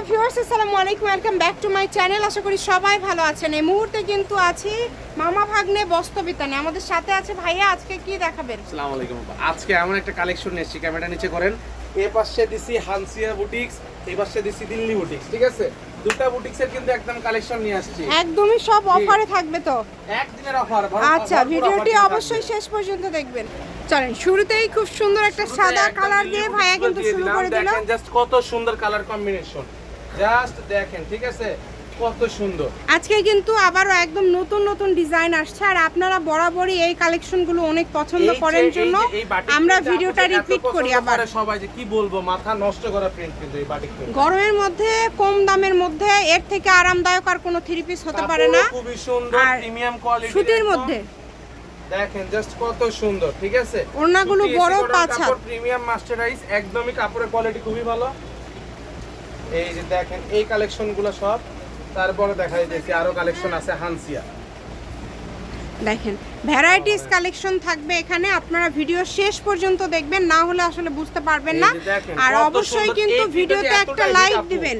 Viewers আসসালামু আলাইকুম, welcome back to my channel. আশা করি সবাই ভালো আছেন। এই মুহূর্তে কিন্তু আছি মামা ভাগ্নে বস্ত্রবিতানে। আমাদের সাথে আছে ভাইয়া। আজকে কি দেখাবেন? আসসালামু আলাইকুম। আজকে এমন একটা কালেকশন নিয়েছি, ক্যামেরাটা নিচে করেন। এই পাশে দিছি হানসিয়া বুটিক্স, এই পাশে দিছি দিল্লি বুটিক্স, ঠিক আছে? দুটো বুটিক্সের কিন্তু একদম কালেকশন নিয়ে আসছি। একদমই সব অফারে থাকবে তো? একদিনের অফার। আচ্ছা, ভিডিওটি অবশ্যই শেষ পর্যন্ত দেখবেন। চলেন, শুরুতেই খুব সুন্দর একটা সাদা কালার দিয়ে ভাইয়া কিন্তু শুরু করে দিল। দেখেন জাস্ট কত সুন্দর কালার কম্বিনেশন, জাস্ট দেখেন, ঠিক আছে? কত সুন্দর। আজকে কিন্তু আবারও একদম নতুন নতুন ডিজাইন আসছে, আর আপনারা বরাবরই এই কালেকশনগুলো অনেক পছন্দ করেন জন্য আমরা ভিডিওটা রিপিট করি। আবার সবাই যে কি বলবো, মাথা নষ্ট করা প্রিন্ট কিন্তু এই বাটিক প্রিন্ট। গরমের মধ্যে কম দামের মধ্যে এর থেকে আরামদায়ক আর কোনো থ্রি পিস হতে পারে না। খুবই সুন্দর প্রিমিয়াম কোয়ালিটি সুতির মধ্যে দেখেন জাস্ট কত সুন্দর, ঠিক আছে? ওড়নাগুলো বড় পাঁচা, প্রিমিয়াম মাস্টারাইজ, একদমই কাপড়ের কোয়ালিটি খুবই ভালো। এই যে দেখেন এই কালেকশনগুলো সব। তারপরে দেখা যাচ্ছে আরো কালেকশন আছে হানসিয়া। দেখেন ভ্যারাইটিস কালেকশন থাকবে এখানে, আপনারা ভিডিও শেষ পর্যন্ত দেখবেন, না হলে আসলে বুঝতে পারবেন না। আর অবশ্যই কিন্তু ভিডিওতে একটা লাইক দিবেন।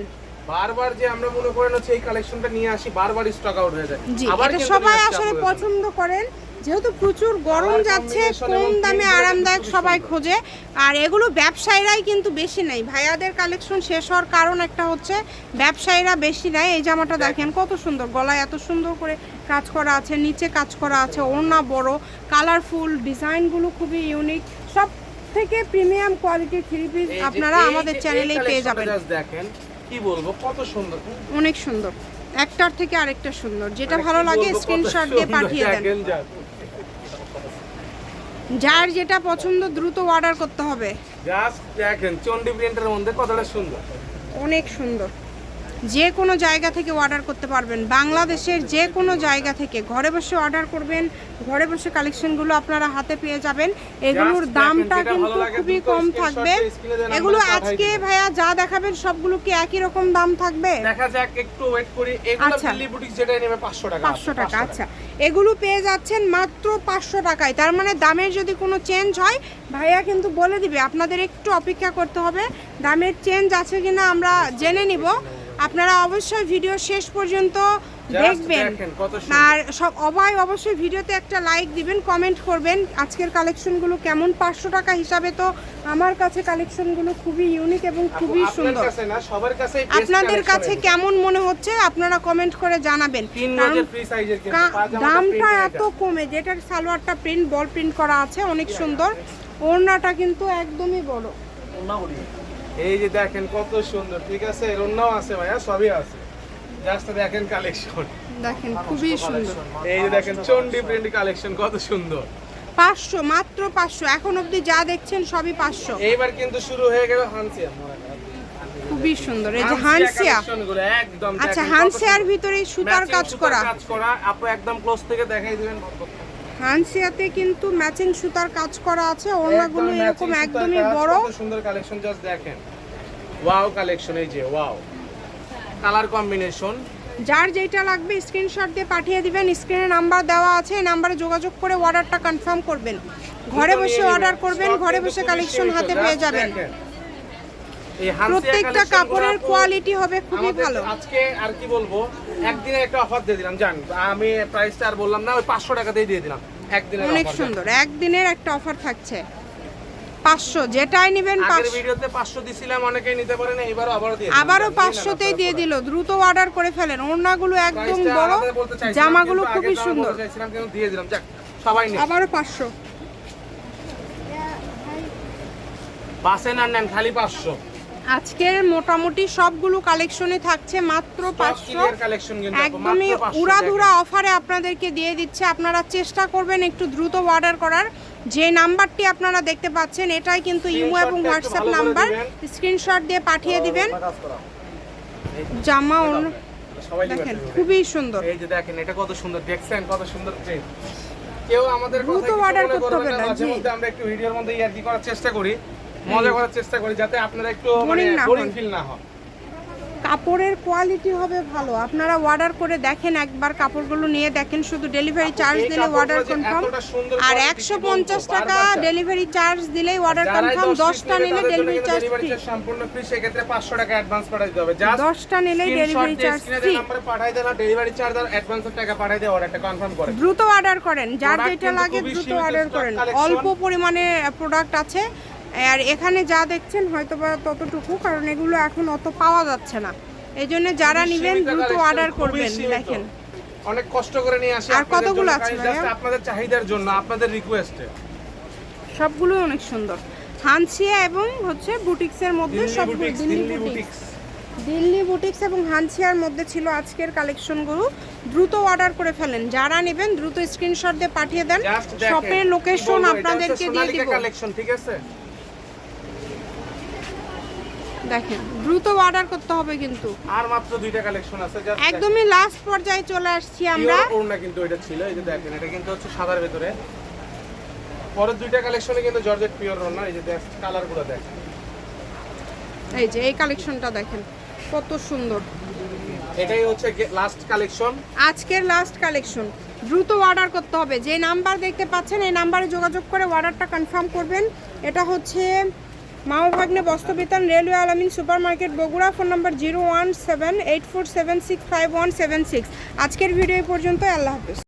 বারবার যে আমরা মনে করেন হচ্ছে এই কালেকশনটা নিয়ে আসি, বারবার স্টক আউট হয়ে যায়। আবার সবাই আসলে পছন্দ করেন, যেহেতু প্রচুর গরম যাচ্ছে, কম দামে আরামদায়ক সবাই খোঁজে। আর এগুলো ব্যবসায়ীরাই কিন্তু বেশি নেই। ভাইয়াদের কালেকশন শেষ হওয়ার কারণ একটা হচ্ছে ব্যবসায়ীরা বেশি নেয়। এই জামাটা দেখেন কত সুন্দর, গলায় এত সুন্দর করে কাজ করা আছে, নিচে কাজ করা আছে, ওড়না বড়, কালারফুল, ডিজাইনগুলো খুবই ইউনিক। সব থেকে প্রিমিয়াম কোয়ালিটির থ্রি পিস আপনারা আমাদের চ্যানেলেই পেয়ে যাবেন। দেখেন কি বলবো, কত সুন্দর, অনেক সুন্দর, একটার থেকে আরেকটা সুন্দর। যেটা ভালো লাগে স্ক্রিনশট দিয়ে পাঠিয়ে দেন। যার যেটা পছন্দ দ্রুত অর্ডার করতে হবে। জাস্ট দেখেন চন্ডি প্রিন্টের মধ্যে কতটা সুন্দর, অনেক সুন্দর। যে কোনো জায়গা থেকে অর্ডার করতে পারবেন, বাংলাদেশের যে কোনো জায়গা থেকে ঘরে বসে অর্ডার করবেন, ঘরে বসে কালেকশনগুলো আপনারা হাতে পেয়ে যাবেন। এগুলোর দামটা কিন্তু খুবই কম থাকবে। এগুলো আজকে ভাইয়া যা দেখাবেন সবগুলো কি একই রকম দাম থাকবে? দেখা যাক, একটু ওয়েট করি। এগুলো দিল্লি বুটিক্স যেটা নেবে 500 টাকা। 500 টাকা। আচ্ছা, এগুলো পেয়ে যাচ্ছেন মাত্র 500 টাকায়। তার মানে দামের যদি কোনো চেঞ্জ হয় ভাইয়া কিন্তু বলে দিবে, আপনাদের একটু অপেক্ষা করতে হবে। দামের চেঞ্জ আছে কিনা আমরা জেনে নিব। আপনারা অবশ্যই ভিডিও শেষ পর্যন্ত দেখবেন, আর অবশ্যই ভিডিওতে একটা লাইক দিবেন, কমেন্ট করবেন আজকের কালেকশনগুলো কেমন। 500 টাকা হিসাবে তো আমার কাছে কালেকশনগুলো খুবই ইউনিক এবং খুবই সুন্দর। আপনাদের কাছে কেমন মনে হচ্ছে আপনারা কমেন্ট করে জানাবেন। দামটা এত কমে, যেটার সালোয়ারটা প্রিন্ট বল প্রিন্ট করা আছে, অনেক সুন্দর। ওড়নাটা কিন্তু একদমই বড়। এই যে দেখেন কত সুন্দর, ঠিক আছে? এর অন্যও আছে ভাইয়া, সবই আছে। জাস্ট দেখেন কালেকশন, দেখেন খুবই সুন্দর। এই যে দেখেন চন্ডি প্রিন্ট কালেকশন কত সুন্দর। 500, মাত্র 500। এখন অবধি যা দেখছেন সবই 500। এইবার কিন্তু শুরু হয়ে গেল হানসিয়া। খুবই সুন্দর এই যে হানসিয়া। একদম আচ্ছা, হানসিয়ার ভিতরে সুতার কাজ করা। আপু একদম ক্লোজ থেকে দেখাই দিবেন। হানসিয়াতে কিন্তু ম্যাচিং সুতার কাজ করা আছে। ওড়নাগুলো এরকম একদমই বড়, সুন্দর কালেকশন। জাস্ট দেখেন, ওয়াও কালেকশন। এই যে ওয়াও কালার কম্বিনেশন। যার যেটা লাগবে স্ক্রিনশট দিয়ে পাঠিয়ে দিবেন। স্ক্রিনে নাম্বার দেওয়া আছে, এই নাম্বারে যোগাযোগ করে অর্ডারটা কনফার্ম করবেন। ঘরে বসে অর্ডার করবেন, ঘরে বসে কালেকশন হাতে পেয়ে যাবেন। প্রত্যেকটা কাপড়ের কোয়ালিটি হবে খুবই ভালো। আজকে আর কি বলবো, একদিনে একটা অফার দিয়ে দিলাম, জান আমি প্রাইসটা আর বললাম না, ওই 500 টাকাতেই দিয়ে দিলাম একদিনের। অনেক সুন্দর, একদিনের একটা অফার থাকছে 500। যেটাই নেবেন, আগের ভিডিওতে 500 দিছিলাম, অনেকেই নিতে পারে না, এবারও আবারও 500তেই দিয়ে দিল। দ্রুত অর্ডার করে ফেলেন। ওড়নাগুলো একদম বড়, জামাগুলো খুবই সুন্দর। দিয়ে দিলাম, যাক সবাই নিন। আবারও 500। বাসে না নেন, খালি 500। আজকের মোটামুটি সবগুলো কালেকশনে থাকছে মাত্র 500। একদমই উড়াধুরা অফারে আপনাদেরকে দিয়ে দিচ্ছে। আপনারা চেষ্টা করবেন একটু দ্রুত অর্ডার করার। যে নাম্বারটি আপনারা দেখতে পাচ্ছেন এটাই কিন্তু ইমো এবং হোয়াটসঅ্যাপ নাম্বার। স্ক্রিনশট দিয়ে পাঠিয়ে দিবেন। জামা দেখেন খুবই সুন্দর। এই যে দেখেন এটা কত সুন্দর, দেখছেন কত সুন্দর প্রিন্ট। কেউ আমাদের দ্রুত অর্ডার করতে হবে না। মাঝে মধ্যে আমরা একটু ভিডিওর মধ্যে ইয়ার্কি করার চেষ্টা করি, মজা করার চেষ্টা করি, যাতে আপনারা একটু মানে বোরিং ফিল না হয়। কাপড়ের কোয়ালিটি হবে ভালো। আপনারা অর্ডার করে দেখেন একবার, কাপড়গুলো নিয়ে দেখেন, শুধু ডেলিভারি চার্জ দিলে অর্ডার কনফার্ম। আর 150 টাকা ডেলিভারি চার্জ দিলেই অর্ডার কনফার্ম। 10টা নিলে ডেলিভারি চার্জ ফ্রি, সম্পূর্ণ ফ্রি। সেক্ষেত্রে 500 টাকা অ্যাডভান্স পাঠিয়ে দিতে হবে। জাস্ট 10টা নিলেই ডেলিভারি চার্জ ফ্রি। নম্বরে পাঠিয়ে দেন, ডেলিভারি চার্জ আর অ্যাডভান্সের টাকা পাঠিয়ে দিয়ে অর্ডারটা কনফার্ম করেন। দ্রুত অর্ডার করেন, যার যেটা লাগে দ্রুত অর্ডার করেন। অল্প পরিমাণে প্রোডাক্ট আছে, আর এখানে যা দেখছেন হয়তো বা ততটুকু, কারণ এগুলো এখন অত পাওয়া যাচ্ছে না। এই জন্য যারা নেবেন দ্রুত অর্ডার করবেন। দেখেন অনেক কষ্ট করে নিয়ে আসি। আর কতগুলো আছে ভাইয়া? আপনাদের চাহিদার জন্য, আপনাদের রিকোয়েস্টে। সবগুলো অনেক সুন্দর। হানসিয়া এবং হচ্ছে বুটিক্সের মধ্যে সবগুলো দিল্লি বুটিক্স, দিল্লি বুটিক্স এবং হানসিয়ার মধ্যে ছিল আজকের কালেকশনগুলো। দ্রুত অর্ডার করে ফেলেন, যারা নেবেন দ্রুত স্ক্রিনশট দিয়ে পাঠিয়ে দেন। শপের লোকেশন আপনাদেরকে দিয়ে দিব। কালেকশন ঠিক আছে, দেখেন দ্রুত অর্ডার করতে হবে কিন্তু। আর মাত্র 2টা কালেকশন আছে, জাস্ট একদমই লাস্ট পর্যায়ে চলে আসছি আমরা। ওড়না কিন্তু এটা ছিল, এই যে দেখেন, এটা কিন্তু হচ্ছে সাদার ভিতরে। পরের 2টা কালেকশনে কিন্তু জর্জেট পিওর ওড়না। এই যে কালারগুলো দেখেন, এই যে এই কালেকশনটা দেখেন কত সুন্দর। এটাই হচ্ছে লাস্ট কালেকশন, আজকের লাস্ট কালেকশন। দ্রুত অর্ডার করতে হবে। যে নাম্বার দেখতে পাচ্ছেন এই নাম্বারে যোগাযোগ করে অর্ডারটা কনফার্ম করবেন। এটা হচ্ছে মাও ভাগ্নে বস্ত্রবিতান, রেলওয়ে আলামিন super market, Bogura. Phone number 01784765176। আজকের ভিডিও পর্যন্ত। আল্লাহ হাফেজ।